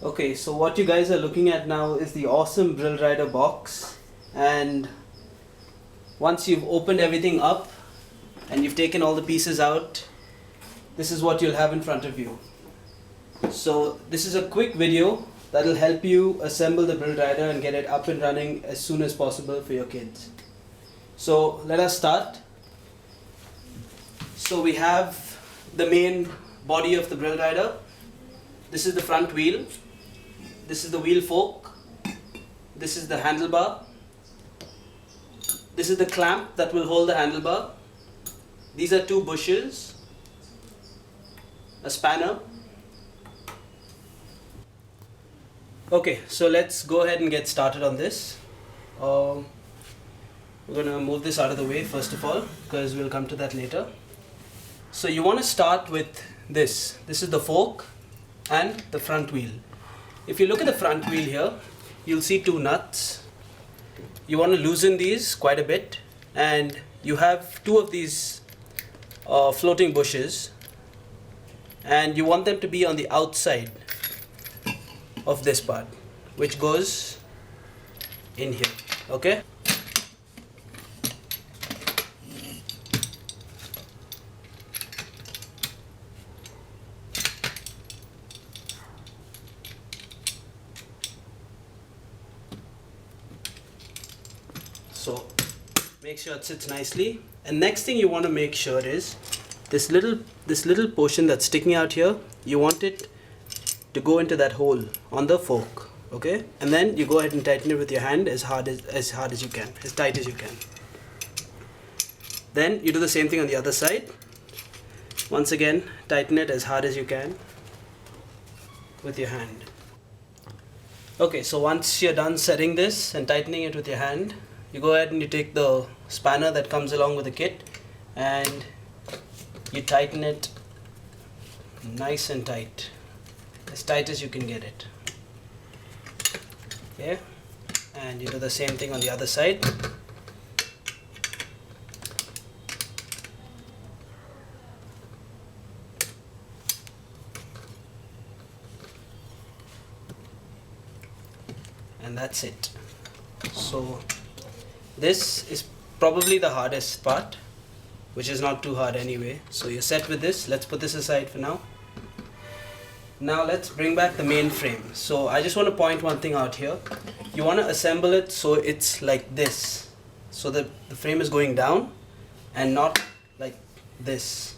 Okay, so what you guys are looking at now is the awesome Brilrider box, and once you've opened everything up and you've taken all the pieces out, this is what you'll have in front of you. So this is a quick video that will help you assemble the Brilrider and get it up and running as soon as possible for your kids. So let us start. So we have the main body of the Brilrider. This is the front wheel. This is the wheel fork. This is the handlebar. This is the clamp that will hold the handlebar. These are two bushes, a spanner. Okay, so let's go ahead and get started on this. We're going to move this out of the way first of all, because we'll come to that later. So you want to start with this. This is the fork and the front wheel. If you look at the front wheel here, you'll see two nuts. You want to loosen these quite a bit, and you have two of these floating bushes, and you want them to be on the outside of this part, which goes in here. Okay? So make sure it sits nicely, and next thing you want to make sure is this little portion that's sticking out here. You want it to go into that hole on the fork, okay? And then you go ahead and tighten it with your hand as hard as you can, as tight as you can. Then you do the same thing on the other side. Once again, tighten it as hard as you can with your hand. Okay, so once you're done setting this and tightening it with your hand, you go ahead and you take the spanner that comes along with the kit and you tighten it nice and tight, as tight as you can get it. Okay, and you do the same thing on the other side. And that's it. So this is probably the hardest part, which is not too hard anyway. So you're set with this. Let's put this aside for now. Now let's bring back the main frame. So I just want to point one thing out here. You want to assemble it so it's like this, so that the frame is going down and not like this,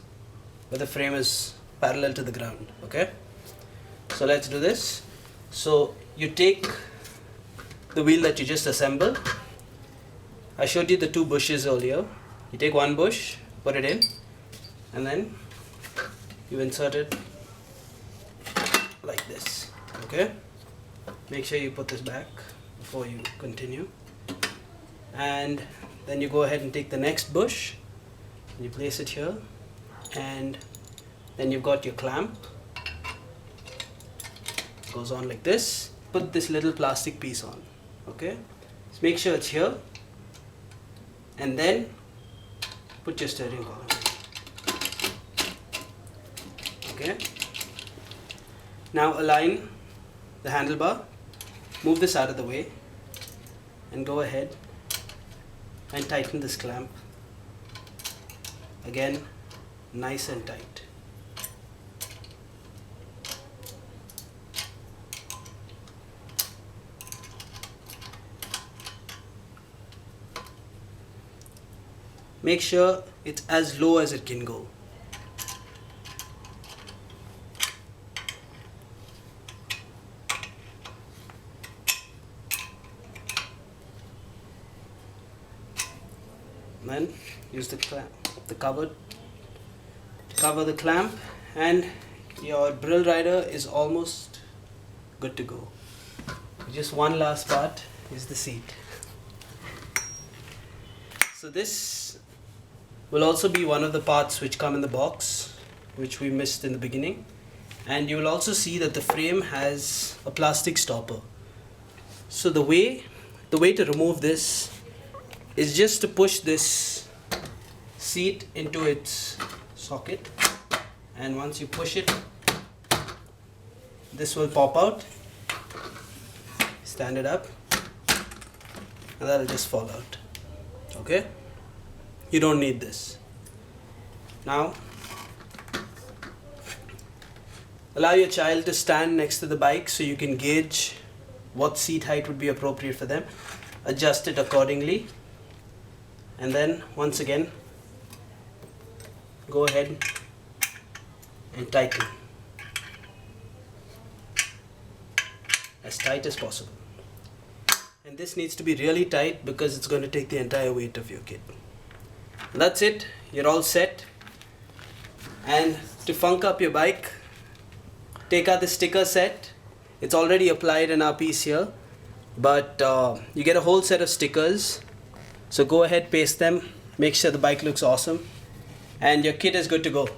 where the frame is parallel to the ground. Okay, so let's do this. So you take the wheel that you just assembled. I showed you the two bushes earlier. You take one bush, put it in, and then you insert it like this. Okay, make sure you put this back before you continue, and then you go ahead and take the next bush and you place it here, and then you've got your clamp. It goes on like this. Put this little plastic piece on. Okay, just make sure it's here, and then put your steering column. Okay, now align the handlebar, move this out of the way, and go ahead and tighten this clamp again, nice and tight. Make sure it's as low as it can go. Then use the cover to cover the clamp, and your Brilrider is almost good to go. Just one last part is the seat. So this will also be one of the parts which come in the box, which we missed in the beginning, and you will also see that the frame has a plastic stopper. So the way to remove this is just to push this seat into its socket, and once you push it, this will pop out stand it up, and that'll just fall out. Okay, you don't need this. Now allow your child to stand next to the bike so you can gauge what seat height would be appropriate for them. Adjust it accordingly, and then once again go ahead and tighten as tight as possible. And this needs to be really tight because it's going to take the entire weight of your kid. And that's it, you're all set. And to funk up your bike, take out the sticker set. It's already applied in our piece here, but you get a whole set of stickers. So go ahead, paste them, make sure the bike looks awesome, and your kit is good to go.